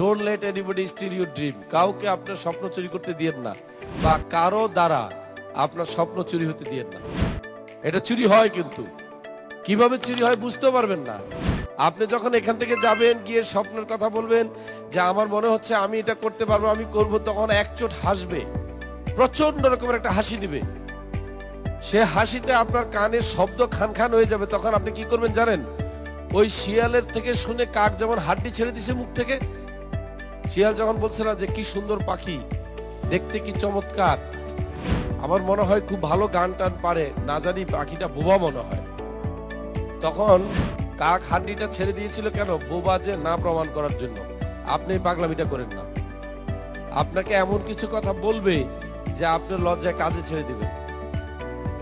Don't let anybody steal your dream. কাউকে আপনার স্বপ্ন চুরি করতে দিয়েন না, বা কারো দ্বারা আপনার স্বপ্ন চুরি হতে দিয়েন না। এটা চুরি হয়, কিন্তু কিভাবে চুরি হয় বুঝতেও পারবেন না। আপনি যখন এখান থেকে যাবেন, গিয়ে স্বপ্নের কথা বলবেন যে আমার মনে হচ্ছে আমি এটা করতে পারবো, আমি করব, তখন একচোট হাসবে, প্রচন্ড রকমের একটা হাসি দিবে। সে হাসিতে আপনার কানে শব্দ খান খান হয়ে যাবে। তখন আপনি কি করবেন জানেন? ওই শিয়ালের থেকে শুনে কাক যেমন হাড্ডি ছেড়ে দিছে মুখ থেকে, শিয়াল যখন বলছে না যে কি সুন্দর পাখি, দেখতে কি চমৎকার, আমার মনে হয় খুব ভালো গান টান পারে, না জানি পাখিটা বোবা মনে হয়। তখন কাক হাড্ডিটা ছেড়ে দিয়েছিল কেন? বোবা যে না প্রমাণ করার জন্য। আপনি পাগলামিটা করেন না। আপনাকে এমন কিছু কথা বলবে যে আপনি লজ্জায় কাজে ছেড়ে দিবেন।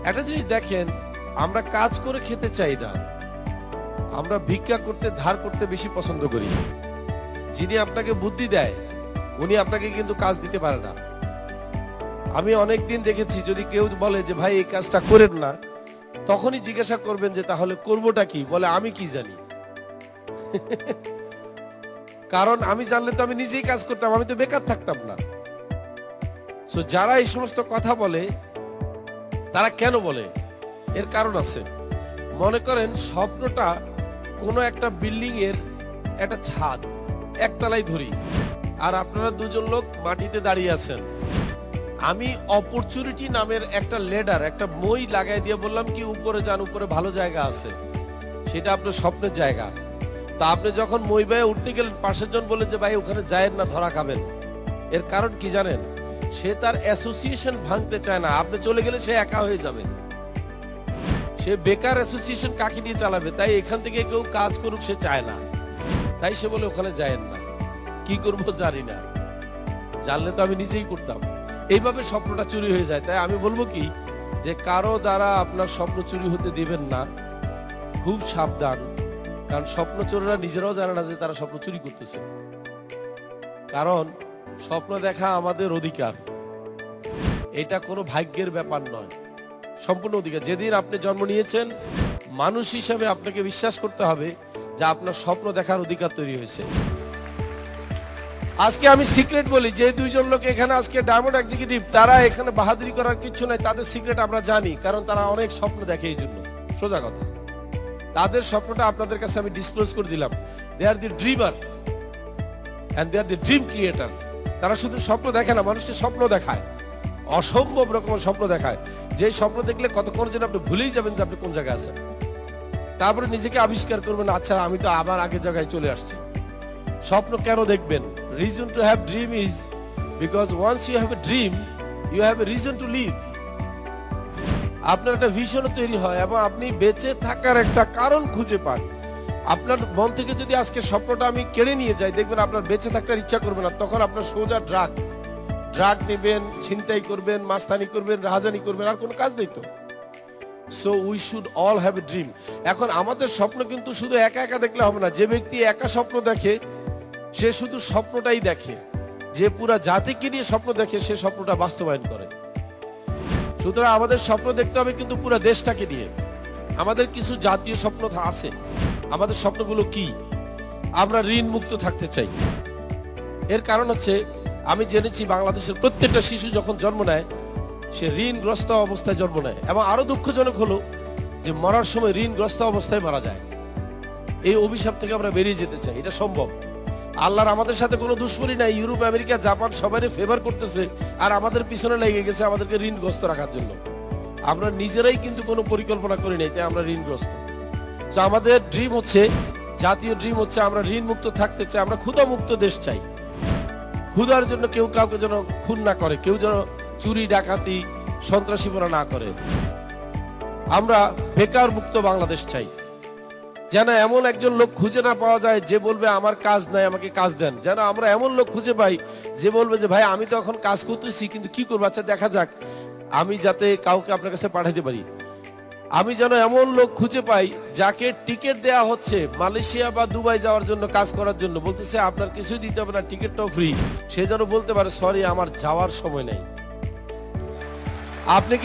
একটা জিনিস দেখেন, আমরা কাজ করে খেতে চাই না, আমরা ভিক্ষা করতে, ধার করতে বেশি পছন্দ করি। যিনি আপনাকে বুদ্ধি দেয় উনি আপনাকে কিন্তু কাজ দিতে পারে না। আমি অনেকদিন দেখেছি, যদি কেউ বলে যে ভাই এই কাজটা করেন না, তখনই জিজ্ঞাসা করবেন যে তাহলে করবোটা কি? বলে আমি কি জানি। কারণ আমি জানলে তো আমি নিজেই কাজ করতাম, আমি তো বেকার থাকতাম না। সো যারা এই সমস্ত কথা বলে, তারা কেন বলে? এর কারণ আছে। মনে করেন স্বপ্নটা কোনো একটা বিল্ডিং এর একটা ছাদ, একতলায় ধরি, আর আপনারা দুজন লোক মাটিতে দাঁড়িয়ে আছেন। আমি অপরচুনিটি নামের একটা লেডার, একটা মই লাগাই দিয়ে বললাম কি উপরে যান, উপরে ভালো জায়গা আছে, সেটা আপনার স্বপ্নের জায়গা। তা আপনি যখন মই বায়ে উঠতে গেলেন, পাশের জন বলে যে ভাই ওখানে যায়েন না, ধরা খাবেন। এর কারণ কি জানেন? সে তার অ্যাসোসিয়েশন ভাঙতে চায় না। আপনি চলে গেলে সে একা হয়ে যাবে। সে বেকার অ্যাসোসিয়েশন কাকে নিয়ে চালাবে? তাই এখান থেকে কেউ কাজ করুক সে চায় না, তাই সে বলে ওখানে যায়েন না। কি করব জানি না, জানলে তো আমি নিজেই করতাম। এইভাবে স্বপ্নটা চুরি হয়ে যায়। তাই আমি বলবো কি, যে কারো দ্বারা আপনার স্বপ্ন চুরি হতে দিবেন না। খুব সাবধান, কারণ স্বপ্ন চোরেরা নিজেরাও জানে না যে তারা স্বপ্ন চুরি করতেছে। কারণ স্বপ্ন দেখা আমাদের অধিকার, এটা কোনো ভাগ্যের ব্যাপার নয়, সম্পূর্ণ অধিকার। যেদিন আপনি জন্ম নিয়েছেন, মানুষ হিসাবে আপনাকে বিশ্বাস করতে হবে যে আপনার স্বপ্ন দেখার অধিকার তৈরি হয়েছে। আজকে আমি সিক্রেট বলি, যে দুইজন লোক এখানে আজকে ডায়মন্ড এক্সিকিউটিভ, তারা এখানে বাহাদুরি করার কিছু নাই। তাদের সিক্রেট আমরা জানি, কারণ তারা অনেক স্বপ্ন দেখে। এই জন্য সোজা কথা, তাদের স্বপ্নটা আপনাদের কাছে আমি ডিসক্লোজ করে দিলাম। They are the dreamer and they are the dream creator. তারা শুধু স্বপ্ন দেখে না, মানুষকে স্বপ্ন দেখায়, অসম্ভব রকমের স্বপ্ন দেখায়। যে স্বপ্ন দেখলে কতক্ষণ যেন আপনি ভুলেই যাবেন যে আপনি কোন জায়গায় আছেন। তারপরে নিজেকে আবিষ্কার করবেন, আচ্ছা আমি তো আবার আগের জায়গায় চলে আসছি। স্বপ্ন কেন দেখবেন? Reason to have dream is because once you have a dream, you have a reason to live. আপনার একটা ভিশনও তৈরি হয় এবং আপনি বেঁচে থাকার একটা কারণ খুঁজে পান। আপনার মন থেকে যদি আজকে স্বপ্নটা আমি কেড়ে নিয়ে যাই, দেখবেন আপনার বেঁচে থাকার ইচ্ছা করবে না। তখন আপনার সোজা ড্রাগ নেবেন, ছিনতাই করবেন, মাস্তানি করবেন, রাহাজানি করবেন, আর কোনো কাজ নেই তো। So we should all have a dream. এখন আমাদের স্বপ্ন কিন্তু শুধু একা একা দেখলে হবে না। যে ব্যক্তি একা স্বপ্ন দেখে সে শুধু স্বপ্নটাই দেখে, যে পুরা জাতিকে নিয়ে স্বপ্ন দেখে সে স্বপ্নটা বাস্তবায়ন করে। সুতরাং আমাদের স্বপ্ন দেখতে হবে কিন্তু পুরো দেশটাকে নিয়ে। আমাদের কিছু জাতীয় স্বপ্ন আছে। আমাদের স্বপ্নগুলো কি? আমরা ঋণ মুক্ত থাকতে চাই। এর কারণ হচ্ছে, আমি জেনেছি বাংলাদেশের প্রত্যেকটা শিশু যখন জন্ম নেয় সে ঋণগ্রস্ত অবস্থায় জন্ম নেয়, এবং আরো দুঃখজনক হলো যে মরার সময় ঋণগ্রস্ত অবস্থায় মারা যায়। এই অভিশাপ থেকে আমরা বেরিয়ে যেতে চাই। এটা সম্ভব। আল্লাহর আমাদের সাথে কোনো দুশ্মনী নাই। ইউরোপ, আমেরিকা, জাপান সবাই ফেভার করতেছে, আর আমাদের পিছনে লেগে গেছে আমাদেরকে ঋণগ্রস্ত রাখার জন্য। আমরা নিজেরাই কিন্তু কোনো পরিকল্পনা করি নাই, তাই আমরা ঋণগ্রস্ত। তো আমাদের ড্রিম হচ্ছে, জাতীয় ড্রিম হচ্ছে আমরা ঋণ মুক্ত থাকতে চাই। আমরা ক্ষুধা মুক্ত দেশ চাই। ক্ষুধার জন্য কেউ কাউকে যেন খুন না করে, কেউ যেন চুরি ডাকাতি সন্ত্রাসীপনা না করে। আমরা বেকার মুক্ত বাংলাদেশ চাই। যেন এমন একজন লোক খুঁজে না পাওয়া যায় যে বলবে আমার কাজ নাই, আমাকে কাজ দেন। যেন আমরা এমন লোক খুঁজে পাই যে বলবে যে ভাই আমি তো এখন কাজ করতেছি, কিন্তু কি করবো, আচ্ছা দেখা যাক, আমি যাতে কাউকে আপনার কাছে পাঠাতে পারি। আমি যেন এমন লোক খুঁজে পাই যাকে টিকিট দেয়া হচ্ছে মালয়েশিয়া বা দুবাই যাওয়ার জন্য, কাজ করার জন্য, বলতেছে আপনার কিছুই দিতে হবে না, টিকিটটাও ফ্রি। সে যেন বলতে পারে সরি আমার যাওয়ার সময় নেই। আপনি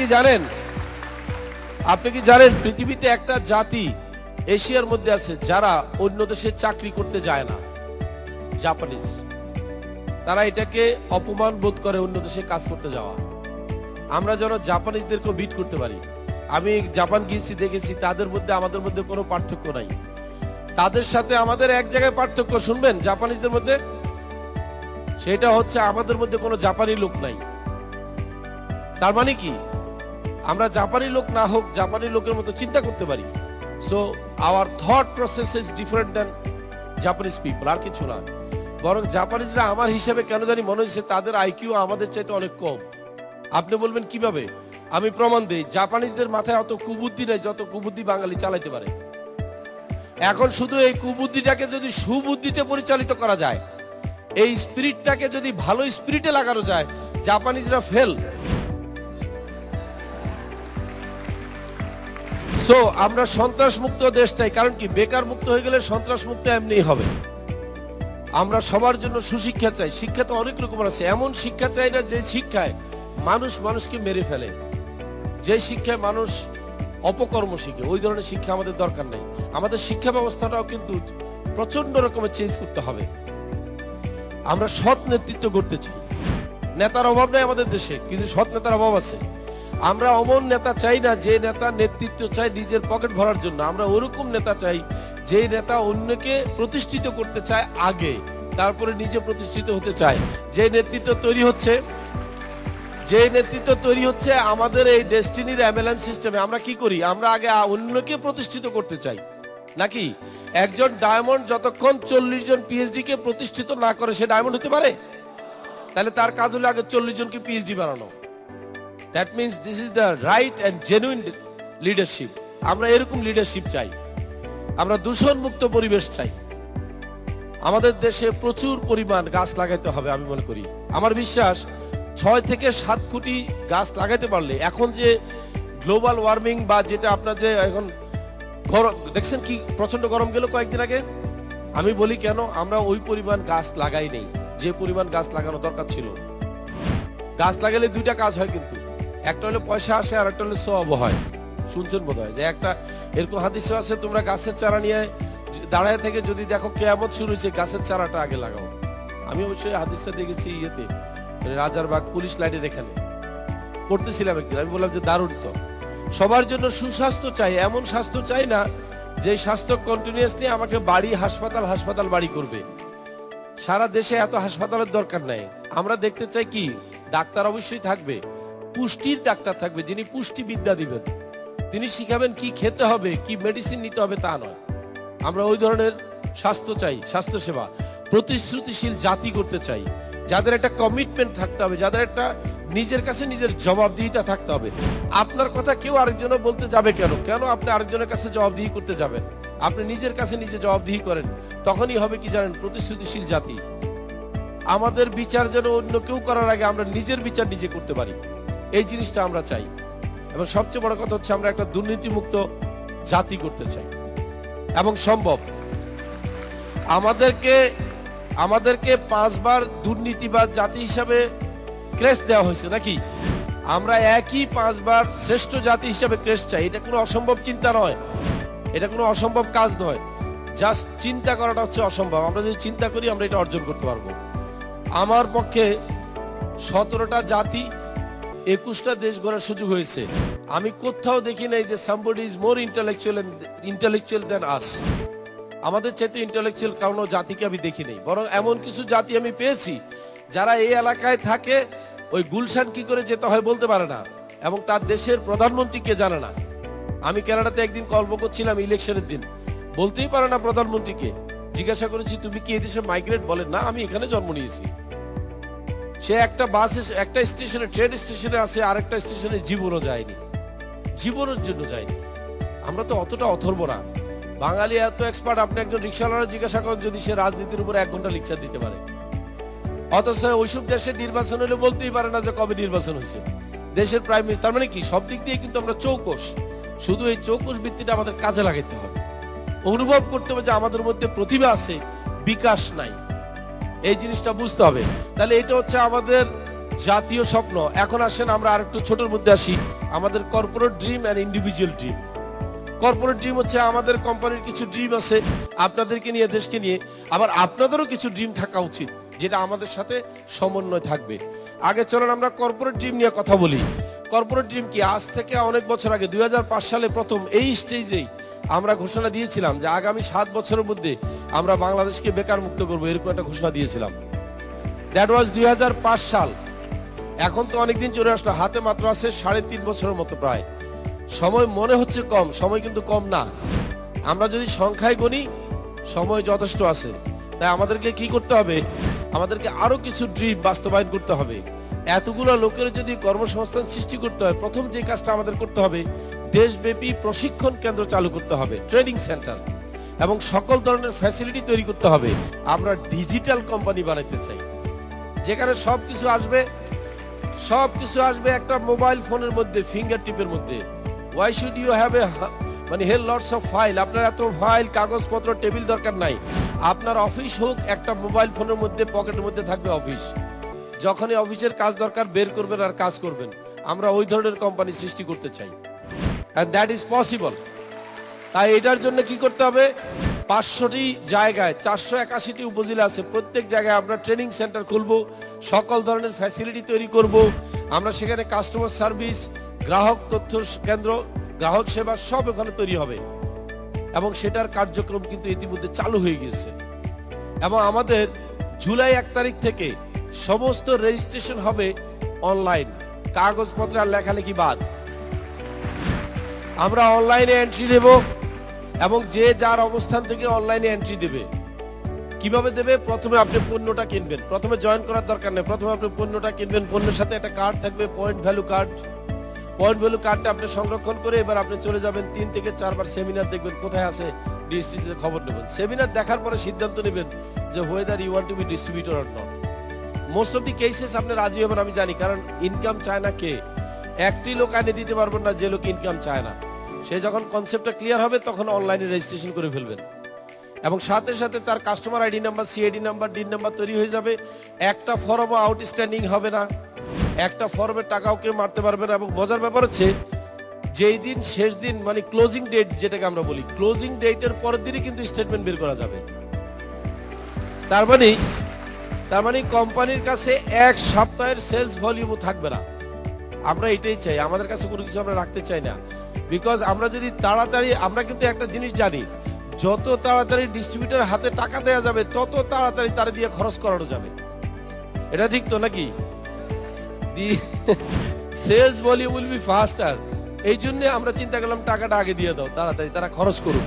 কি জানেন পৃথিবীতে একটা জাতি এশিয়ার মধ্যে আছে যারা অন্য দেশে চাকরি করতে যায় না? জাপানিজ। তারা এটাকে অপমান বোধ করে অন্য দেশে কাজ করতে যাওয়া। আমরা যেন জাপানিজদেরকেও বিট করতে পারি। আমি জাপান গিয়েছি, দেখেছি তাদের মধ্যে আমাদের মধ্যে কোনো পার্থক্য নাই। তাদের সাথে আমাদের এক জায়গায় পার্থক্য শুনবেন জাপানিজদের মধ্যে, সেটা হচ্ছে আমাদের মধ্যে কোনো জাপানি লোক নাই। তার মানে কি, আমরা জাপানি লোক না হোক জাপানি লোকের মতো চিন্তা করতে পারি। So our thought process is different than Japanese people, আর কিছু না। বরং জাপানিজরা আমার হিসাবে কেন জানি মনে হচ্ছে তাদের আইকিউ আমাদের চাইতে অনেক কম। আপনি বলবেন কিভাবে? আমি প্রমাণ দিই। জাপানিজদের মাথায় অত কুবুদ্ধি নেই যত কুবুদ্ধি বাঙালি চালাইতে পারে। এখন শুধু এই কুবুদ্ধিটাকে যদি সুবুদ্ধিতে পরিচালিত করা যায়, এই স্পিরিটটাকে যদি ভালো স্পিরিটে লাগানো যায়, জাপানিজরা ফেল। সো আমরা সন্ত্রাস মুক্ত দেশ চাই, কারণ কি বেকার মুক্ত হয়ে গেলে সন্ত্রাস মুক্ত এমনিই হবে। আমরা সবার জন্য সুশিক্ষা চাই। শিক্ষা তো অনেক রকমের আছে। এমন শিক্ষা চাই না যে শিক্ষায় মানুষ মানুষকে মেরে ফেলে, যে শিক্ষায় মানুষ অপকর্ম শিখে, ওই ধরনের শিক্ষা আমাদের দরকার নেই। আমাদের শিক্ষা ব্যবস্থাটাও কিন্তু প্রচন্ড রকমের চেঞ্জ করতে হবে। আমরা সৎ নেতৃত্ব করতে চাই। নেতার অভাব নেই আমাদের দেশে, কিন্তু সৎ নেতার অভাব আছে। আমরা অমন নেতা চাই না যে নেতা নেতৃত্ব চাই নিজের পকেট ভরার জন্য। আমরা ওরকম নেতা চাই যে নেতা অন্যকে প্রতিষ্ঠিত করতে চায় আগে, তারপরে নিজে প্রতিষ্ঠিত হতে চায়। যে নেতৃত্ব তৈরি হচ্ছে আমাদের এই ডেস্টিনির এমএলএম সিস্টেমে। আমরা কি করি? আমরা আগে অন্যকে প্রতিষ্ঠিত করতে চাই, নাকি? একজন ডায়মন্ড যতক্ষণ 40 জন পিএইচডি কে প্রতিষ্ঠিত না করে সে ডায়মন্ড হতে পারে? তাহলে তার কাজ হলো আগে 40 জনকে পিএইচডি বানানো। That means this is the right and genuine leadership. আমরা এরকম লিডারশিপ চাই। আমরা দূষণ মুক্ত পরিবেশ চাই। আমাদের দেশে প্রচুর পরিমাণ গাছ লাগাইতে হবে। আমি মনে করি, আমার বিশ্বাস 6 থেকে 7 কোটি গাছ লাগাইতে পারলে, এখন যে গ্লোবাল ওয়ার্মিং বা যেটা আপনার যে এখন দেখছেন কি প্রচন্ড গরম গেল কয়েকদিন আগে, আমি বলি কেন আমরা ওই পরিমাণ গাছ লাগাই নেই যে পরিমাণ গাছ লাগানো দরকার ছিল। গাছ লাগালে দুইটা কাজ হয়, কিন্তু একটা হলো পয়সা আসে আর একটা হলো সওয়াব হয়। শুনছেন বোধহয় যে একটা এরকম হাদিস আছে, তোমরা গাছের চারা নিয়ে দাঁড়ায় থেকে যদি দেখো কিয়ামত শুরু হয়েছে, গাছের চারাটা আগে লাগাও। আমি অবশ্যই হাদিসটা দেখেছি ইয়েতে, রাজারবাগ পুলিশ লাইনের এখানে পড়তেছিলাম একদিন। আমি বললাম যে দারুণ তো। সবার জন্য সুস্বাস্থ্য চাই। এমন স্বাস্থ্য চাই না যে স্বাস্থ্য কন্টিনিউয়াসলি আমাকে বাড়ি হাসপাতাল বাড়ি করবে। সারা দেশে এত হাসপাতালের দরকার নাই। আমরা দেখতে চাই কি, ডাক্তার অবশ্যই থাকবে, পুষ্টির ডাক্তার থাকবে যিনি পুষ্টি বিদ্যা দিবেন। তিনি শিখাবেন কি খেতে হবে, কি মেডিসিন নিতে হবে, তা নয়। আমরা ওই ধরনের স্বাস্থ্য চাই, স্বাস্থ্য সেবা। প্রতিশ্রুতিশীল জাতি করতে চাই, যাদের একটা কমিটমেন্ট থাকতে হবে, যাদের একটা নিজের কাছে নিজের জবাবদিহিতা থাকতে হবে। আপনার কথা কেউ আরেকজনের বলতে যাবে কেন? কেন আপনি আরেকজনের কাছে জবাবদিহি করতে যাবেন? আপনি নিজের কাছে নিজে জবাবদিহি করেন, তখনই হবে কি জানেন, প্রতিশ্রুতিশীল জাতি। আমাদের বিচার যেন অন্য কেউ করার আগে আমরা নিজের বিচার নিজে করতে পারি, এই জিনিসটা আমরা চাই। এবং সবচেয়ে বড় কথা হচ্ছে আমরা একটা দুর্নীতিমুক্ত জাতি করতে চাই, এবং সম্ভব। আমাদেরকে 5 বার দুর্নীতিবাদ জাতি হিসাবে ক্রেস্ট দেওয়া হয়েছে, নাকি? আমরা একই 5 বার শ্রেষ্ঠ জাতি হিসাবে ক্রেস্ট চাই। এটা কোনো অসম্ভব চিন্তা নয়, এটা কোনো অসম্ভব কাজ নয়। জাস্ট চিন্তা করাটা হচ্ছে অসম্ভব। আমরা যদি চিন্তা করি আমরা এটা অর্জন করতে পারবো। আমার পক্ষে 17টা জাতি 21টা দেশ গড়ার সুযোগ হয়েছে। আমি কোথাও দেখি নাই যে somebody is more intellectual than us। আমাদের চাইতে ইন্টেলেকচুয়াল কারণ জাতিকে আমি দেখি নাই। বরং এমন কিছু জাতি আমি পেয়েছি যারা এই এলাকায় থাকে, ওই গুলশান কি করে যেতে হয় বলতে পারে না, এবং তার দেশের প্রধানমন্ত্রীকে জানে না। আমি কানাডাতে একদিন গল্প করছিলাম ইলেকশনের দিন, বলতেই পারে না প্রধানমন্ত্রীকে। জিজ্ঞাসা করেছি তুমি কি এই দেশে মাইগ্রেট? বলেন না, আমি এখানে জন্ম নিয়েছি। সে একটা বাসে একটা স্টেশনে, ট্রেন স্টেশনে আছে, আরেকটা স্টেশনে জীবনও যায়নি, জীবনের জন্য যায়নি। আমরা তো অতটা অথর্ব না। বাঙালি এত এক্সপার্ট, আপনি একজন রিক্সাওয়ালা জিজ্ঞাসা করেন যদি সে রাজনীতির উপর 1 ঘন্টা লেকচার দিতে পারে। অথচ ওইসব দেশের নির্বাচন হলে বলতেই পারে না যে কবে নির্বাচন হয়েছে। দেশের প্রাইম মিনিস্টার, তার মানে কি সব দিক দিয়ে কিন্তু আমরা চৌকস। শুধু এই চৌকস ভিত্তিটা আমাদের কাজে লাগাইতে হবে। অনুভব করতে হবে যে আমাদের মধ্যে প্রতিভা আছে, বিকাশ নাই। এই জিনিসটা বুঝতে হবে। তাহলে এটা হচ্ছে আমাদের জাতীয় স্বপ্ন। এখন আসেন আমরা আরেকটু ছোটর মধ্যে আসি, আমাদের corporate dream and individual dream. Corporate dream হচ্ছে আমাদের কোম্পানির কিছু ড্রিম আছে আপনাদেরকে নিয়ে, দেশকে নিয়ে। আবার আপনাদেরও কিছু ড্রিম থাকা উচিত। যেটা আমাদের সাথে সমন্বয় থাকবে। আগে চলেন আমরা কর্পোরেট ড্রিম নিয়ে কথা বলি। কর্পোরেট ড্রিম কি? আজ থেকে অনেক বছর আগে 2005 সালে প্রথম এই স্টেজেই আমরা ঘোষণা দিয়েছিলাম যে আগামী 7 বছরের মধ্যে আমরা বাংলাদেশকে বেকার মুক্ত করবো, এরকম একটা ঘোষণা দিয়েছিলাম। দ্যাট ওয়াজ 2005 সাল। এখন তো অনেকদিন চলে আসলো, হাতে মাত্র আছে 3.5 বছরের মতো প্রায়। সময় মনে হচ্ছে কম, সময় কিন্তু কম না। আমরা যদি সংখ্যায় গণি সময় যথেষ্ট আছে। তাই আমাদেরকে কি করতে হবে? আমাদেরকে আরো কিছু ড্রিম বাস্তবায়ন করতে হবে। এতগুলো লোকের যদি কর্মসংস্থান সৃষ্টি করতে হয়, প্রথম যে কাজটা আমাদের করতে হবে, দেশব্যাপী প্রশিক্ষণ কেন্দ্র চালু করতে হবে, ট্রেনিং সেন্টার, এবং সকল ধরনের ফ্যাসিলিটি তৈরি করতে হবে। আমরা ডিজিটাল কোম্পানি বানাইতে চাই, যেখানে সবকিছু আসবে একটা মোবাইল ফোনের মধ্যে, ফিঙ্গার টিপের মধ্যে। Why should you have hell lots of file? আপনার এত ফাইল, কাগজপত্র, টেবিল দরকার নাই। আপনার অফিস হোক, একটা মোবাইল ফোনের মধ্যে, পকেটের মধ্যে থাকবে অফিস। যখনই অফিসের কাজ দরকার বের করবেন আর কাজ করবেন। আমরা ওই ধরনের কোম্পানি সৃষ্টি করতে চাই, and that is possible. তাই এটার জন্য কি করতে হবে? 500টি জায়গায় 481টি উপজেলা আছে, প্রত্যেক জায়গায় আমরা ট্রেনিং সেন্টার খুলবো, সকল ধরনের ফ্যাসিলিটি তৈরি করব। আমরা সেখানে কাস্টমার সার্ভিস, গ্রাহক তথ্য কেন্দ্র, গ্রাহক সেবা সব ওখানে তৈরি হবে, এবং সেটার কার্যক্রম কিন্তু ইতিমধ্যে চালু হয়ে গেছে। এবং আমাদের জুলাই 1 তারিখ থেকে সমস্ত রেজিস্ট্রেশন হবে অনলাইন, কাগজপত্র আর লেখালেখি বাদ। আমরা অনলাইনে এন্ট্রি দেব, এবং যে যার অবস্থান থেকে অনলাইনে এন্ট্রি দেবে। কিভাবে দেবে? প্রথমে আপনি পণ্যটা কিনবেন, প্রথমে জয়েন করার দরকার নেই। প্রথমে আপনি পণ্যটা কিনবেন, পণ্যের সাথে একটা কার্ড থাকবে, point value card. Point value কার্ডটা আপনি সংরক্ষণ করে এবার আপনি চলে যাবেন 3 থেকে 4 বার সেমিনার দেখবেন, কোথায় আছে ডিস্ট্রিবিউটর খবর নেবেন। সেমিনার দেখার পরে সিদ্ধান্ত নেবেন যে whether you want to be distributor or not. Most of the cases আপনি রাজি হবেন আমি জানি, কারণ ইনকাম চায় না কে? একটি লোক আইনে দিতে পারবেন না যে লোক ইনকাম চায় না। সে যখন কনসেপ্টটা ক্লিয়ার হবে তখন অনলাইনে রেজিস্ট্রেশন করে ফেলবেন, এবং সাথে সাথে তার customer ID number, CID number, dean number তৈরি হয়ে যাবে। একটা ফর্মও আউটস্ট্যান্ডিং হবে না, একটা ফর্মের টাকাও কেউ মারতে পারবে না। এবং মজার ব্যাপার হচ্ছে, যেই দিন শেষ দিন, মানে ক্লোজিং ডেট যেটাকে আমরা বলি, ক্লোজিং ডেটের পরের দিনই কিন্তু স্টেটমেন্ট বের করা যাবে। তার মানে কোম্পানির কাছে 1 সপ্তাহের সেলস ভলিউমও থাকবে না। আমরা এটাই চাই, আমাদের কাছে কোনো কিছু আমরা রাখতে চাই না। বিকজ আমরা যদি তাড়াতাড়ি, আমরা কিন্তু একটা জিনিস জানি, যত তাড়াতাড়ি ডিস্ট্রিবিউটর হাতে টাকা দেওয়া যাবে তত তাড়াতাড়ি তার দিয়ে খরচ করানো যাবে। এটা ঠিক তো নাকি? The sales volume will be faster. এই জন্য আমরা চিন্তা করলাম টাকাটা আগে দিয়ে দাও, তাড়াতাড়ি তারা খরচ করুক।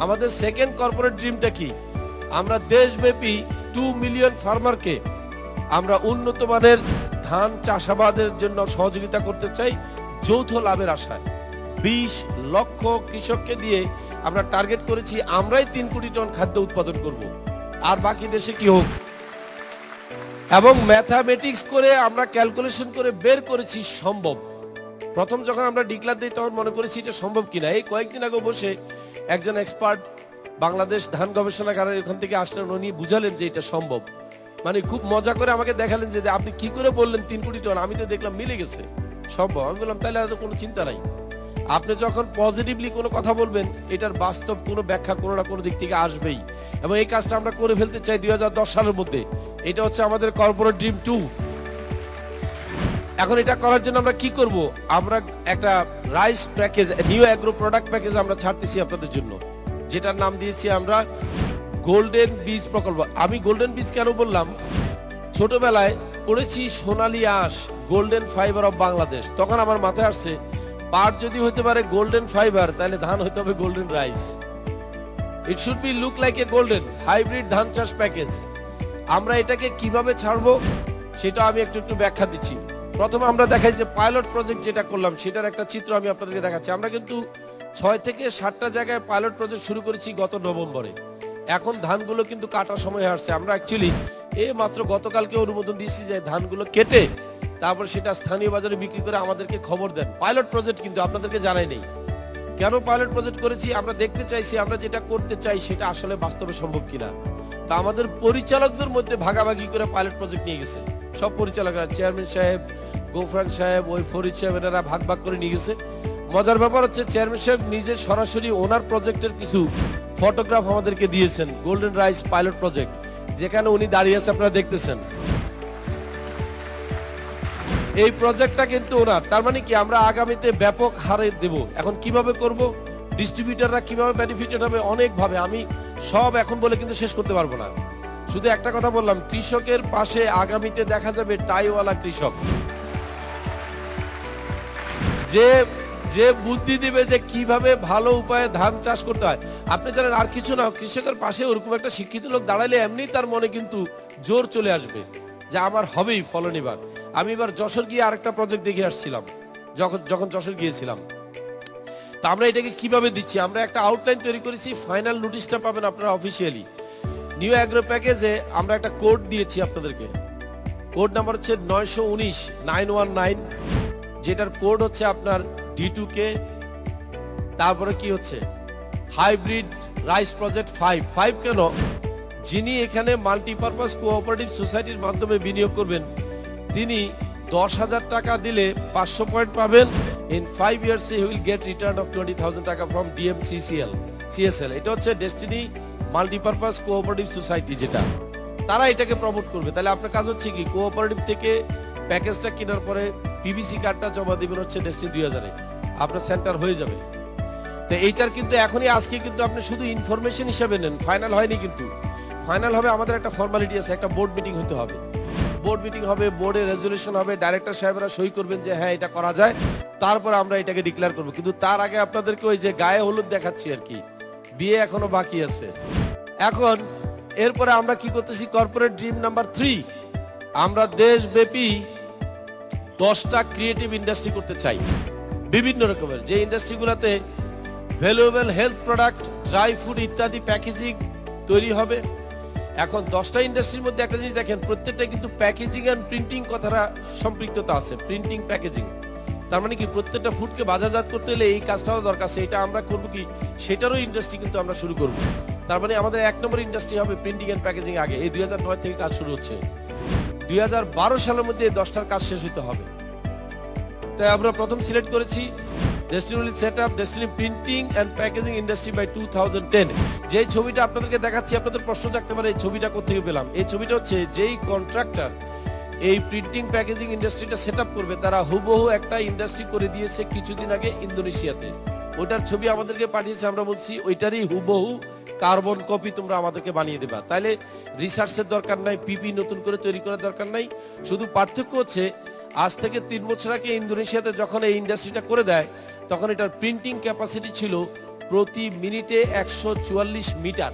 আমাদের সেকেন্ড কর্পোরেট ড্রিমটা কি? আমরা দেশব্যাপী 2 মিলিয়ন ফার্মারকে আমরা উন্নত মানের ধান চাষাবাদের জন্য সহযোগিতা করতে চাই, যৌথ লাভের আশায়। 20 লক্ষ কৃষককে দিয়ে আমরা টার্গেট করেছি, আমরাই 3 কোটি টন খাদ্য উৎপাদন করব, আর বাকি দেশে কি হোক। এবং ম্যাথামেটিক্স করে আমরা ক্যালকুলেশন করে বের করেছি সম্ভব। প্রথম যখন আমরা ডিক্লার দিই তখন মনে করেছি এটা সম্ভব কিনা। এই কয়েকদিন আগে বসে একজন এক্সপার্ট বাংলাদেশ ধান গবেষণাগারের ওখান থেকে আসলেন, উনি বুঝালেন যে এটা সম্ভব। মানে খুব মজা করে আমাকে দেখালেন যে আপনি কি করে বললেন 3 কোটি টন, আমি তো দেখলাম মিলে গেছে, সম্ভব। আমি বললাম তাহলে আর কোনো চিন্তা নাই। আপনি যখন পজিটিভলি কোনো কথা বলবেন, এটার বাস্তব কোনো ব্যাখ্যা কোনো না কোনো দিক থেকে আসবেই। এবং এই কাজটা আমরা করে ফেলতে চাই 2010 সালের মধ্যে। এটা হচ্ছে আমাদের কর্পোরেট ড্রিম 2। এখন এটা করার জন্য আমরা কি করব? আমরা একটা rice package, new agro product package আমরা ছাড়তেছি আপনাদের জন্য, যেটার নাম দিয়েছি আমরা গোল্ডেন বীজ প্রকল্প। আমি গোল্ডেন বীজ কেন বললাম? ছোটবেলায় পড়েছি সোনালী আঁশ, গোল্ডেন ফাইবার অফ বাংলাদেশ। তখন আমার মাথায় আসছে, পাট যদি হতে পারে গোল্ডেন ফাইবার, তাহলে ধান হতে হবে golden rice. It should be look like a golden hybrid ধান চাষ প্যাকেজ। আমরা এটাকে কিভাবে ছাড়বো সেটা আমি একটু ব্যাখ্যা দিচ্ছি। প্রথমে আমরা দেখাই যে পাইলট প্রজেক্ট যেটা করলাম সেটার একটা চিত্র আমি আপনাদেরকে দেখাচ্ছি। আমরা কিন্তু 6 থেকে 7টা জায়গায় পাইলট প্রজেক্ট শুরু করেছি গত নভেম্বরে। এখন ধানগুলো কিন্তু কাটার সময় আসছে। আমরা অ্যাকচুয়ালি মাত্র গতকালকে অনুমোদন দিয়েছি যে ধানগুলো কেটে তারপর সেটা স্থানীয় বাজারে বিক্রি করে আমাদেরকে খবর দেন। পাইলট প্রজেক্ট কিন্তু আপনাদেরকে জানাই নেই। কেন পাইলট প্রজেক্ট করেছি? আমরা দেখতে চাইছি আমরা যেটা করতে চাই সেটা আসলে বাস্তবে সম্ভব কিনা। তা আমাদের পরিচালকদের মধ্যে ভাগাভাগি করে পাইলট প্রজেক্ট নিয়ে গেছে। সব পরিচালকরা, চেয়ারম্যান সাহেব, গোফরান সাহেব, ওই ফরিদ সাহেব, এনারা ভাগ করে নিয়ে গেছে। মজার ব্যাপার হচ্ছে চেয়ারম্যান সাহেব নিজে সরাসরি ওনার প্রজেক্টের কিছু ফটোগ্রাফ আমাদেরকে দিয়েছেন, গোল্ডেন রাইস পাইলট প্রজেক্ট। যেখানে উনি দাঁড়িয়ে আছে আপনারা দেখতেছেন। এই প্রজেক্টটা কিন্তু ওনার, তার মানে কি আমরা আগামীতে ব্যাপক হারে দেব। এখন কিভাবে করব, ডিস্ট্রিবিউটররা কিভাবে বেনিফিটেড হবে, অনেক ভাবে, আমি সব এখন বলে কিন্তু শেষ করতে পারবো না। শুধু একটা কথা বললাম, কৃষকের পাশে আগামীতে দেখা যাবে টাইওয়ালা কৃষক, যে যে বুদ্ধি দিবে যে কিভাবে ভালো উপায়ে ধান চাষ করতে হয়। আপনি জানেন আর কিছু না, কৃষকের পাশে ওরকম একটা শিক্ষিত লোক দাঁড়ালে এমনি তার মনে কিন্তু জোর চলে আসবে যে আমার হবেই ফলন। এবার আমি এবার যশোর গিয়ে আরেকটা প্রজেক্ট দেখে আসছিলাম, যখন যশোর গিয়েছিলাম। তা আমরা এটাকে কিভাবে দিচ্ছি, আমরা একটা আউটলাইন তৈরি করেছি, ফাইনাল নোটিশটা পাবেন আপনারা অফিসিয়ালি। নিউ অ্যাগ্রো প্যাকেজে আমরা একটা কোড দিয়েছি আপনাদেরকে, কোড নাম্বার হচ্ছে 919 যেটার কোড হচ্ছে আপনার D2K। তারপরে কি হচ্ছে হাইব্রিড রাইস প্রজেক্ট 5 কেন, যিনি এখানে মাল্টিপারপাস কোঅপারেটিভ সোসাইটির মাধ্যমে বিনিয়োগ করবেন তিনি 10,000 টাকা দিলে 500 পয়েন্ট পাবেন। In 5 years he will get return of 20,000 টাকা from CSL। এটা হচ্ছে ডেস্টিনি মাল্টিপারপাস কোঅপারেটিভ সোসাইটি, যেটা তারা এটাকে প্রমোট করবে। তাহলে আপনার কাজ হচ্ছে কি, কোঅপারেটিভ থেকে প্যাকেজটা কেনার পরে পিভিসি কার্ডটা জমা দিবেন হচ্ছে ডেস্টিনি 2000-এ, আপনার সেন্টার হয়ে যাবে। তো এইটার কিন্তু এখনই আজকে কিন্তু আপনি শুধু ইনফরমেশন হিসাবে নেন, ফাইনাল হয়নি কিন্তু। ফাইনাল হবে, আমাদের একটা ফর্মালিটি আছে, একটা বোর্ড মিটিং হতে হবে, বোর্ড মিটিং হবে, বোর্ডে রেজলিউশন হবে, ডাইরেক্টর সাহেবরা সই করবেন যে হ্যাঁ এটা করা যায়, তারপর আমরা এটাকে ডিক্লেয়ার করব। কিন্তু তার আগে আপনাদেরকে ওই যে গায়ে হলুদ দেখাচ্ছি আর কি, বিয়ে এখনো বাকি আছে। এখন এরপরে আমরা কি করতেছি, কর্পোরেট ড্রিম নাম্বার 3, আমরা দেশব্যাপী 10টা ক্রিয়েটিভ ইন্ডাস্ট্রি করতে চাই, বিভিন্ন রকমের, যে ইন্ডাস্ট্রিগুলোতে valuable health product, dry food ইত্যাদি প্যাকেজিং তৈরি হবে। এখন 10টা ইন্ডাস্ট্রির মধ্যে একটা জিনিস দেখেন, প্রত্যেকটা কিন্তু প্যাকেজিং এন্ড প্রিন্টিং কথাটা সম্পৃক্ততা আছে, প্রিন্টিং প্যাকেজিং। তার মানে কি প্রত্যেকটা ফুডকে বাজারজাত করতে হলে এই কাজটাও দরকার আছে, এটা আমরা করব কি, সেটারও ইন্ডাস্ট্রি কিন্তু আমরা শুরু করব। তার মানে আমাদের 1 নম্বর ইন্ডাস্ট্রি হবে প্রিন্টিং এন্ড প্যাকেজিং। আগে এই 2009 থেকে কাজ শুরু হচ্ছে, 2012 সালের মধ্যে এই 10টার কাজ শেষ হতে হবে। তাই আমরা প্রথম সিলেক্ট করেছি Destiny will set up Destiny Printing and Packaging Industry by 2010। যে ছবিটা আপনাদেরকে দেখাচ্ছি, আপনাদের প্রশ্ন থাকতে পারে এই ছবিটা কোথেকে পেলাম। এই ছবিটা হচ্ছে যেই কন্ট্রাক্টর এই প্রিন্টিং প্যাকেজিং ইন্ডাস্ট্রিটা সেট আপ করবে, তারা হুবহু একটা ইন্ডাস্ট্রি করে দিয়েছে কিছুদিন আগে ইন্দোনেশিয়াতে। ওইটার ছবি আমাদেরকে পাঠিয়েছে, আমরা বলছি ওইটারই হুবহু কার্বন কপি তোমরা আমাদেরকে বানিয়ে দেবা। তাহলে রিসার্চের দরকার নাই, পিপি নতুন করে তৈরি করার দরকার নাই। শুধু পার্থক্য হচ্ছে আজ থেকে 3 বছর আগে ইন্দোনেশিয়াতে যখন এই ইন্ডাস্ট্রিটা করে দেয়, তখন এটার প্রিন্টিং ক্যাপাসিটি ছিল প্রতি মিনিটে 144 মিটার,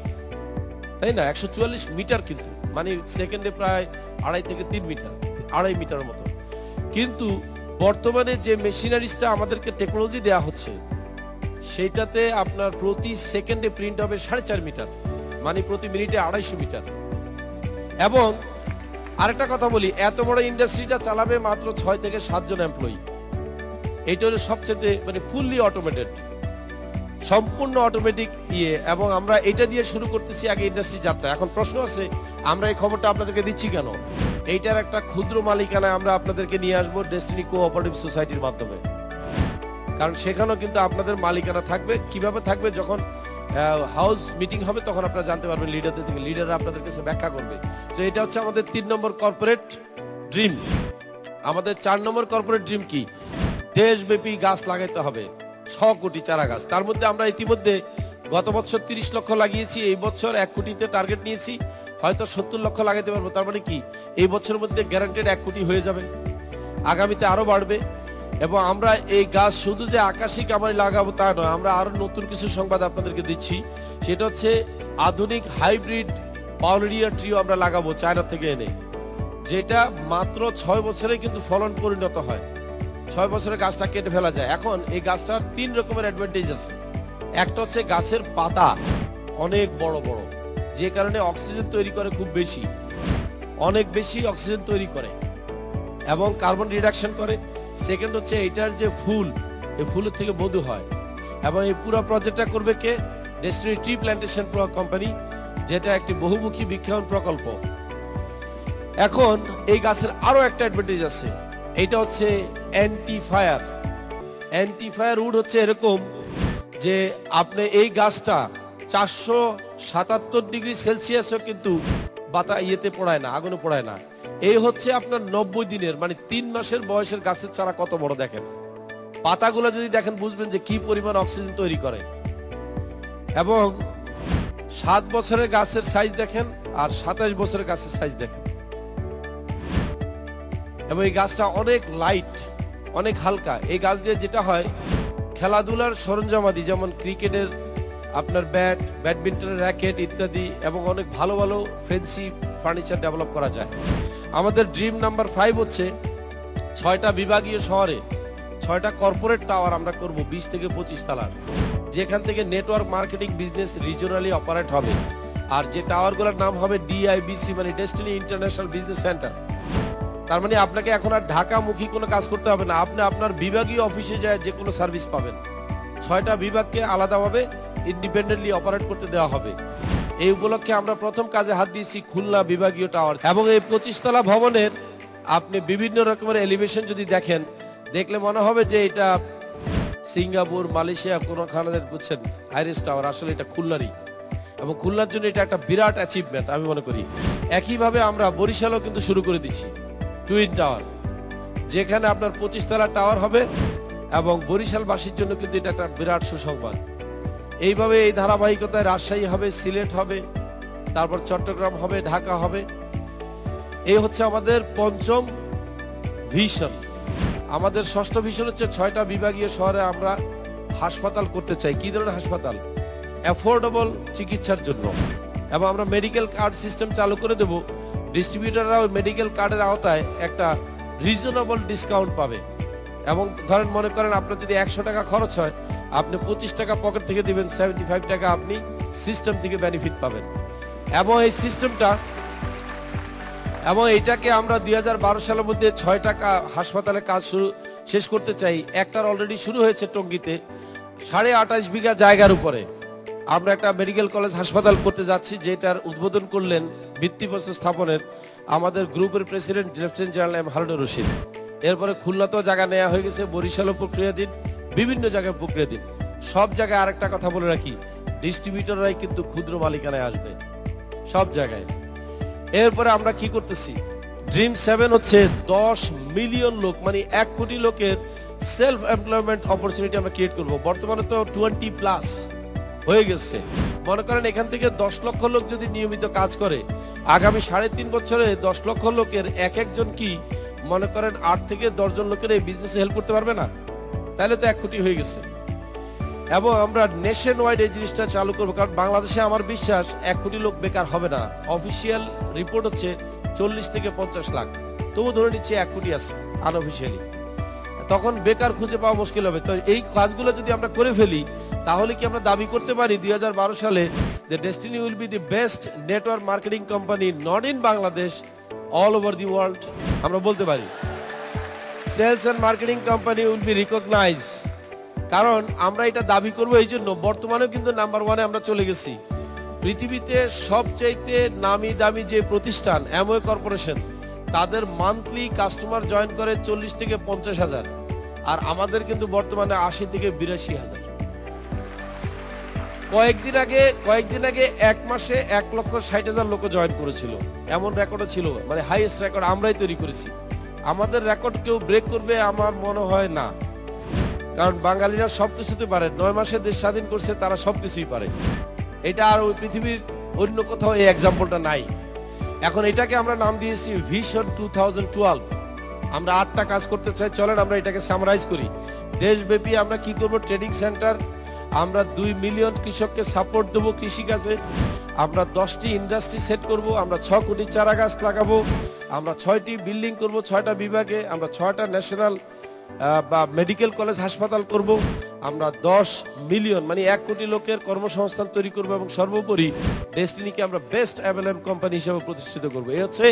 তাই না? 144 মিটার, কিন্তু মানে সেকেন্ডে প্রায় 2.5 থেকে 3 মিটার, 2.5 মিটারের মতো। কিন্তু বর্তমানে যে মেশিনারিজটা আমাদেরকে টেকনোলজি দেয়া হচ্ছে, সেইটাতে আপনার প্রতি সেকেন্ডে প্রিন্ট হবে 4.5 মিটার, মানে প্রতি মিনিটে 250 মিটার। এবং আরেকটা কথা বলি, এত বড় ইন্ডাস্ট্রিটা চালাবে মাত্র 6 থেকে 7 জন এমপ্লয়ি। এটা হলো সবচেয়ে মানে ফুললি অটোমেটেড, সম্পূর্ণ অটোমেটিক ইয়ে। এবং আমরা এটা দিয়ে শুরু করতেছি আগে ইন্ডাস্ট্রি যাত্রা। এখন প্রশ্ন আছে, আমরা এই খবরটা আপনাদেরকে দিচ্ছি কেন? এইটার একটা ক্ষুদ্র মালিকানায় আমরা আপনাদেরকে নিয়ে আসবো ডেস্টিনি কোঅপারেটিভ সোসাইটির মাধ্যমে, কারণ সেখানেও কিন্তু আপনাদের মালিকানা থাকবে। কিভাবে থাকবে, যখন হাউস মিটিং হবে তখন আপনারা জানতে পারবেন, লিডারদের থেকে, লিডাররা আপনাদের কাছে ব্যাখ্যা করবে। তো এটা হচ্ছে আমাদের 3 নম্বর কর্পোরেট ড্রিম। আমাদের 4 নম্বর কর্পোরেট ড্রিম কি, দেশব্যাপী গাছ লাগাইতে হবে 6 কোটি চারা গাছ। তার মধ্যে আমরা ইতিমধ্যে গত বছর 30 লক্ষ লাগিয়েছি, এই বছর 1 কোটিতে টার্গেট নিয়েছি, হয়তো 70 লক্ষ লাগাইতে পারবো। তার মানে কি, এই বছরের মধ্যে গ্যারান্টেড 1 কোটি হয়ে যাবে, আগামীতে আরো বাড়বে। এবং আমরা এই গাছ শুধু যে আকাশিক আমায় লাগাবো তা নয়, আমরা আরো নতুন কিছু সংবাদ আপনাদেরকে দিচ্ছি। সেটা হচ্ছে আধুনিক হাইব্রিড পাউলেরিয়া ট্রিও আমরা লাগাবো চায়না থেকে এনে, যেটা মাত্র 6 বছরে কিন্তু ফলন পরিণত হয়। 6 বছরে গাছটা কেটে ফেলা যায়। এখন এই গাছটার 3 রকমের অ্যাডভান্টেজ আছে। একটা হচ্ছে গাছের পাতা অনেক বড় বড়, যে কারণে অক্সিজেন তৈরি করে খুব বেশি, অনেক বেশি অক্সিজেন তৈরি করে এবং কার্বন রিডাকশন করে। সেকেন্ড হচ্ছে এটার যে ফুল, এই ফুলের থেকে মধু হয়। এবং এই পুরো প্রজেক্টটা করবে কে, ডেস্টিনি ট্রি প্ল্যান্টেশন কোম্পানি, যেটা একটি বহুমুখী বৃক্ষায়ন প্রকল্প। এখন এই গাছের আরো একটা অ্যাডভান্টেজ আছে, এটা হচ্ছে anti fire. Anti fire wood হচ্ছে এরকম যে আপনি এই গাছটা 477 ডিগ্রি সেলসিয়াসও কিন্তু ইয়েতে পড়ায় না, আগুনে পড়ায় না। এই হচ্ছে আপনার 90 দিনের মানে 3 মাসের বয়সের গাছের চারা কত বড় দেখেন। পাতাগুলো যদি দেখেন বুঝবেন যে কি পরিমাণ অক্সিজেন তৈরি করে। এবং 7 বছরের গাছের সাইজ দেখেন আর 27 বছরের গাছের সাইজ দেখেন। এবং এই গাছটা অনেক লাইট, অনেক হালকা। এই গাছ দিয়ে যেটা হয়, খেলাধুলার সরঞ্জামাদি যেমন ক্রিকেটের আপনার ব্যাট, ব্যাডমিন্টনের র্যাকেট ইত্যাদি এবং অনেক ভালো ভালো ফ্যান্সি ফার্নিচার ডেভেলপ করা যায়। আমাদের ড্রিম নাম্বার 5 হচ্ছে 6টা বিভাগীয় শহরে 6টা কর্পোরেট টাওয়ার আমরা করব 20 থেকে 25 তলার, যেখান থেকে নেটওয়ার্ক মার্কেটিং বিজনেস রিজিওনালি অপারেট হবে। আর যে টাওয়ারগুলোর নাম হবে DIBC মানে ডেস্টিনি ইন্টারন্যাশনাল বিজনেস সেন্টার। তার মানে আপনাকে এখন আর ঢাকামুখী কোনো কাজ করতে হবে না, আপনি আপনার বিভাগীয় অফিসে যায় যে কোনো সার্ভিস পাবেন। 6টা বিভাগকে আলাদাভাবে ইন্ডিপেন্ডেন্টলি অপারেট করতে দেওয়া হবে। এই উপলক্ষে আমরা প্রথম কাজে হাত দিয়েছি খুলনা বিভাগীয় টাওয়ার। এবং এই 25 তলা ভবনের আপনি বিভিন্ন রকমের এলিভেশন যদি দেখেন, দেখলে মনে হবে যে এটা সিঙ্গাপুর, মালয়েশিয়া কোনোখানে বুঝছেন হাইরেস টাওয়ার, আসলে এটা খুলনারই। এবং খুলনার জন্য এটা একটা বিরাট অ্যাচিভমেন্ট আমি মনে করি। একইভাবে আমরা বরিশালও কিন্তু শুরু করে দিচ্ছি টুইন টাওয়ার, যেখানে আপনার 25 তলা টাওয়ার হবে। এবং বরিশালবাসীর জন্য কিন্তু এটা একটা বিরাট সুসংবাদ। এইভাবে এই ধারাবাহিকতায় রাজশাহী হবে, সিলেট হবে, তারপর চট্টগ্রাম হবে, ঢাকা হবে। এই হচ্ছে আমাদের 5ম ভিশন। আমাদের 6ষ্ঠ ভিশন হচ্ছে 6টা বিভাগীয় শহরে আমরা হাসপাতাল করতে চাই। কি ধরনের হাসপাতাল? অ্যাফোর্ডেবল চিকিৎসার জন্য। এবং আমরা মেডিকেল কার্ড সিস্টেম চালু করে দেব। ডিস্ট্রিবিউটররাও মেডিকেল কার্ডের আওতায় একটা রিজনেবল ডিসকাউন্ট পাবে। এবং ধরেন মনে করেন আপনার যদি 100 টাকা খরচ হয়, আপনি 25 টাকা পকেট থেকে দিবেন, 75 টাকা আপনি সিস্টেম থেকে বেনিফিট পাবেন। এবং এই সিস্টেমটা এটাকে আমরা 2012 সালের মধ্যে 6টা হাসপাতালে কাজ শেষ করতে চাই। একটার অলরেডি শুরু হয়েছে টঙ্গীতে, 28.5 বিঘা জায়গার উপরে আমরা একটা মেডিকেল কলেজ হাসপাতাল করতে যাচ্ছি, যেটার উদ্বোধন করলেন ভিত্তিপ্রস্তর স্থাপনের আমাদের গ্রুপের president lieutenant general M Harunur Rashid. এরপরে খুলনাতেও জায়গা নেওয়া হয়ে গেছে, বরিশালও প্রক্রিয়াধীন, বিভিন্ন জায়গায় প্রক্রিয়াধীন। সব জায়গায় আরেকটা কথা বলে রাখি, ডিস্ট্রিবিউটররাই কিন্তু ক্ষুদ্র মালিকানায় আসবে সব জায়গায়। এরপরে আমরা কি করতেছি, ড্রিম 7 হচ্ছে 10 মিলিয়ন লোক মানে 1 কোটি লোকের সেলফ এমপ্লয়মেন্ট অপরচুনিটি আমরা ক্রিয়েট করব। বর্তমানে তো 20+ হয়ে গেছে। মনে করেন এখান থেকে 10 লক্ষ লোক যদি নিয়মিত কাজ করে, আগামী 3.5 বছরে 10 লক্ষ লোকের একজন কি মনে করেন 8 থেকে 10 জন লোকের এই বিজনেসে হেল্প করতে পারবে না? তাহলে তো 1 কোটি হয়ে গেছে। এবং আমরা নেশন ওয়াইড এই জিনিসটা চালু করবো, কারণ বাংলাদেশে আমার বিশ্বাস 1 কোটি লোক বেকার হবে না। অফিসিয়াল রিপোর্ট হচ্ছে 40 থেকে 50 লাখ, তবু ধরে নিচ্ছে 1 কোটি আছে আনঅফিসিয়ালি। তখন বেকার খুঁজে পাওয়া মুশকিল হবে। তো এই কাজগুলো যদি আমরা করে ফেলি, তাহলে কি আমরা দাবি করতে পারি 2012 সালে যে destiny will be the best network marketing company not in Bangladesh, all over the world? আমরা বলতে পারি। Sales and marketing company will be recognise. কারণ আমরা এটা দাবি করবো এই জন্য, বর্তমানেও কিন্তু নাম্বার 1-এ আমরা চলে গেছি। পৃথিবীতে সবচাইতে নামি দামি যে প্রতিষ্ঠান অ্যামওয়ে কর্পোরেশন, তাদের মান্থলি কাস্টমার জয়েন করে 40 থেকে 50 হাজার, আর আমাদের কিন্তু বর্তমানে 80 থেকে 82 হাজার। কয়েকদিন আগে 1 মাসে 1,60,000 লোক জয়েন করেছিল, এমন রেকর্ডও ছিল। মানে হাইয়েস্ট রেকর্ড আমরাই তৈরি করেছি। আমাদের রেকর্ড কেউ ব্রেক করবে আমার মনে হয় না, কারণ বাঙালিরা সবকিছুতে পারে। 9 মাসে দেশ স্বাধীন করছে, তারা সবকিছুই পারে। এটা আর ওই পৃথিবীর অন্য কোথাও এই এক্সাম্পলটা নাই। এখন এটাকে আমরা নাম দিয়েছি ভিশন 2012। আমরা 8টা কাজ করতে চাই, চলেন আমরা এটাকে সামারাইজ করি। দেশব্যাপী আমরা কি করব, ট্রেনিং সেন্টার, আমরা 2 মিলিয়ন কৃষককে সাপোর্ট দেবো কৃষিকাজে, আমরা 10টি ইন্ডাস্ট্রি সেট করব, আমরা 6 কোটি চারা গাছ লাগাবো, আমরা 6টি বিল্ডিং করব 6টা বিভাগে, আমরা 6টা ন্যাশনাল বা মেডিকেল কলেজ হাসপাতাল করব, আমরা 10 মিলিয়ন মানে 1 কোটি লোকের কর্মসংস্থান তৈরি করব, এবং সর্বোপরি ডেস্টিনিকে আমরা বেস্ট এমএলএম কোম্পানি হিসেবে প্রতিষ্ঠিত করব। এই হচ্ছে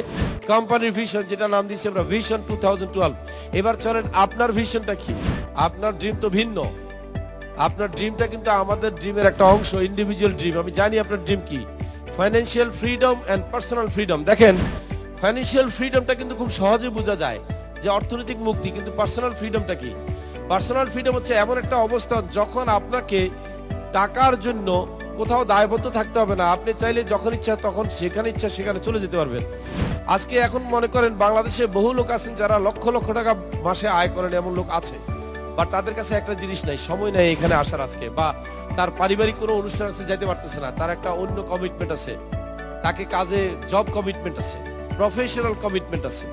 কোম্পানির ভিশন, যেটা নাম দিয়েছি আমরা ভিশন 2012। এবার চলেন আপনার ভিশনটা কি? আপনার ড্রিম তো ভিন্ন। আপনার ড্রিমটা কিন্তু আমাদের ড্রিমের একটা অংশ, ইন্ডিভিজুয়াল ড্রিম। আমি জানি আপনার ড্রিম কি, financial freedom and personal freedom. দেখেন, ফাইন্যান্সিয়াল ফ্রিডমটা কিন্তু খুব সহজে বোঝা যায় যে অর্থনৈতিক মুক্তি, কিন্তু পার্সোনাল ফ্রিডমটা কি? পার্সোনাল ফ্রিডম হচ্ছে এমন একটা অবস্থান যখন আপনাকে টাকার জন্য কোথাও দায়বদ্ধ থাকতে হবে না, আপনি চাইলে যখন ইচ্ছা তখন যেখানে ইচ্ছা সেখানে চলে যেতে পারবেন। আজকে এখন মনে করেন বাংলাদেশে বহু লোক আছেন যারা লক্ষ লক্ষ টাকা মাসে আয় করেন, এমন লোক আছে, বা তাদের কাছে একটা জিনিস নাই, সময় নাই এখানে আসার আজকে, বা তার পারিবারিক কোনো অনুষ্ঠান আছে যাইতে পারতেছে না, তার একটা অন্য কমিটমেন্ট আছে, তাকে কাজে জব কমিটমেন্ট আছে, প্রফেশনাল কমিটমেন্ট আছে।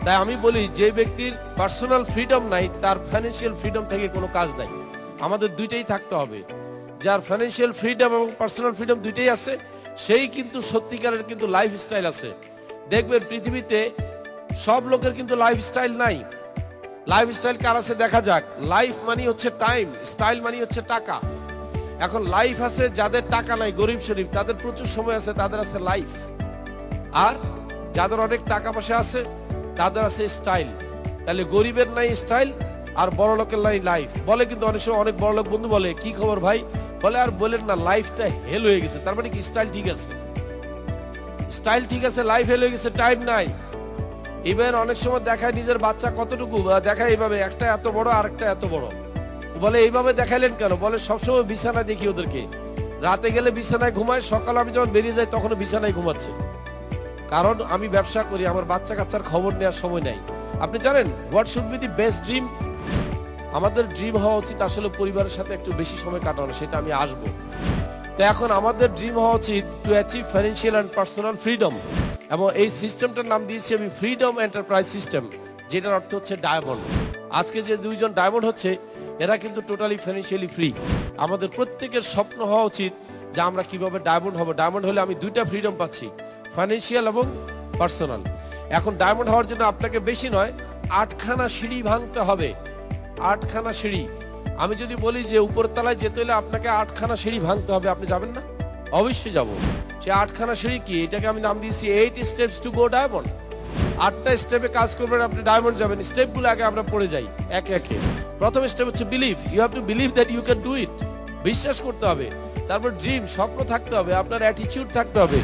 তাই আমি বলি যে ব্যক্তির পার্সোনাল ফ্রিডম নাই তার ফাইন্যান্সিয়াল ফ্রিডম থেকে কোনো কাজ নাই। আমাদের দুইটাই থাকতে হবে। যার ফাইন্যান্সিয়াল ফ্রিডম এবং পার্সোনাল ফ্রিডম দুইটাই আছে সেই কিন্তু সত্যিকারের কিন্তু লাইফস্টাইল আছে। দেখবেন পৃথিবীতে সব লোকের কিন্তু লাইফস্টাইল নাই। লাইফস্টাইল কার আছে দেখা যাক। লাইফ মানে হচ্ছে টাইম, স্টাইল মানে হচ্ছে টাকা। এখন লাইফ আছে যাদের টাকা নাই, গরিব শরীফ, তাদের প্রচুর সময় আছে, তাদের আছে লাইফ। আর যাদের অনেক টাকা পয়সা আছে তাদের আছে স্টাইল। তাহলে গরিবের নাই স্টাইল আর বড় লোকের নাই লাইফ। বলে কিন্তু অনেক সময় অনেক বড় লোক বন্ধু বলে, কি খবর ভাই? বলে আর বলেন না, লাইফটা হেল হয়ে গেছে। তার মানে কি স্টাইল ঠিক আছে, স্টাইল ঠিক আছে, লাইফ হেল হয়ে গেছে, টাইম নাই। ইভেন অনেক সময় দেখায় নিজের বাচ্চা কতটুকু, দেখায় এইভাবে, একটা এত বড় আর একটা এত বড়। বলে এইভাবে দেখাইলেন কেন? বলে সবসময় বিছানায় দেখি ওদেরকে, রাতে গেলে বিছানায় ঘুমায়, সকালে আমি যখন বেরিয়ে যাই তখনও বিছানায় ঘুমাচ্ছে। কারণ আমি ব্যবসা করি, আমার বাচ্চা কাচ্চার খবর নেওয়ার সময় নাই। আপনি জানেন what should be the best dream? আমাদের ড্রিম হওয়া উচিত আসলে পরিবারের সাথে একটু বেশি সময় কাটানো, সেটা আমি আসবো। তো এখন আমাদের ড্রিম হওয়া উচিত to achieve financial and personal freedom, এবং এই সিস্টেমটার নাম দিয়েছি আমি ফ্রিডম এন্টারপ্রাইজ সিস্টেম, যেটার অর্থ হচ্ছে ডায়মন্ড। আজকে যে দুইজন ডায়মন্ড হচ্ছে এরা কিন্তু টোটালি ফাইন্যান্সিয়ালি ফ্রি। আমাদের প্রত্যেকের স্বপ্ন হওয়া উচিত যে আমরা কিভাবে ডায়মন্ড হব। ডায়মন্ড হলে আমি দুইটা ফ্রিডম পাচ্ছি, ফাইন্যান্সিয়াল এবং পার্সোনাল। এখন ডায়মন্ড হওয়ার জন্য আপনাকে বেশি নয়, 8খানা সিঁড়ি ভাঙতে হবে। 8খানা সিঁড়ি। আমি যদি বলি যে উপর তলায় যেতে হলে আপনাকে 8খানা সিঁড়ি ভাঙতে হবে, আপনি যাবেন না? অবশ্যই যাব। সে 8খানা সিঁড়ি কি? এটাকে আমি নাম দিয়েছি 8 স্টেপস টু গো ডায়মন্ড। 8টা স্টেপে কাজ করবেন, আপনি ডায়মন্ড যাবেন। স্টেপগুলো আগে আমরা পড়ে যাই একে একে। প্রথম স্টেপ হচ্ছে believe. You have to believe that you can do it. বিশ্বাস করতে হবে। তারপর ড্রিম, স্বপ্ন থাকতে হবে, আপনার অ্যাটিটিউড থাকতে হবে,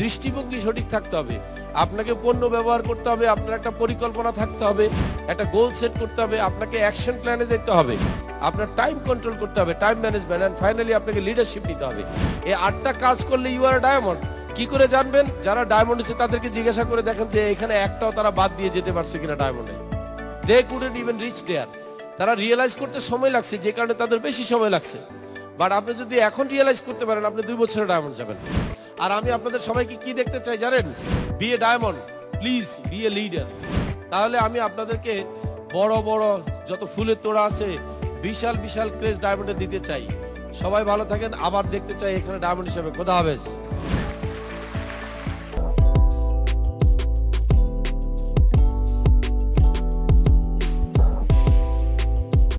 দৃষ্টিভঙ্গি সঠিক থাকতে হবে, আপনাকে পণ্য ব্যবহার করতে হবে, আপনার একটা পরিকল্পনা থাকতে হবে, একটা গোল সেট করতে হবে, আপনাকে অ্যাকশন প্ল্যানে যেতে হবে, আপনার টাইম কন্ট্রোল করতে হবে, টাইম ম্যানেজমেন্ট, এন্ড ফাইনালি আপনাকে লিডারশিপ নিতে হবে। এই 8টা কাজ করলে ইউ আর ডায়মন্ড। কি করে জানবেন? যারা ডায়মন্ড আছে তাদেরকে জিজ্ঞাসা করে দেখেন যে এখানে একটাও তারা বাদ দিয়ে যেতে পারছে কিনা ডায়মন্ডে। দে কুডন্ট ইভেন রিচ দেয়ার। তারা রিয়েলাইজ করতে সময় লাগছে, যে কারণে তাদের বেশি সময় লাগছে। বাট আপনি যদি এখন রিয়েলাইজ করতে পারেন, আপনি 2 বছরে ডায়মন্ড যাবেন। আর আমি আপনাদের সবাইকে কি দেখতে চাই জানেন? Be a diamond, please be a leader. তাহলে আমি আপনাদেরকে বড় বড় যত ফুলের তোড়া আছে, বিশাল বিশাল ক্রেজ ডায়মন্ডে দিতে চাই। সবাই ভালো থাকেন, আবার দেখতে চাই এখানে ডায়মন্ড হিসেবে। খোদা হাফেজ।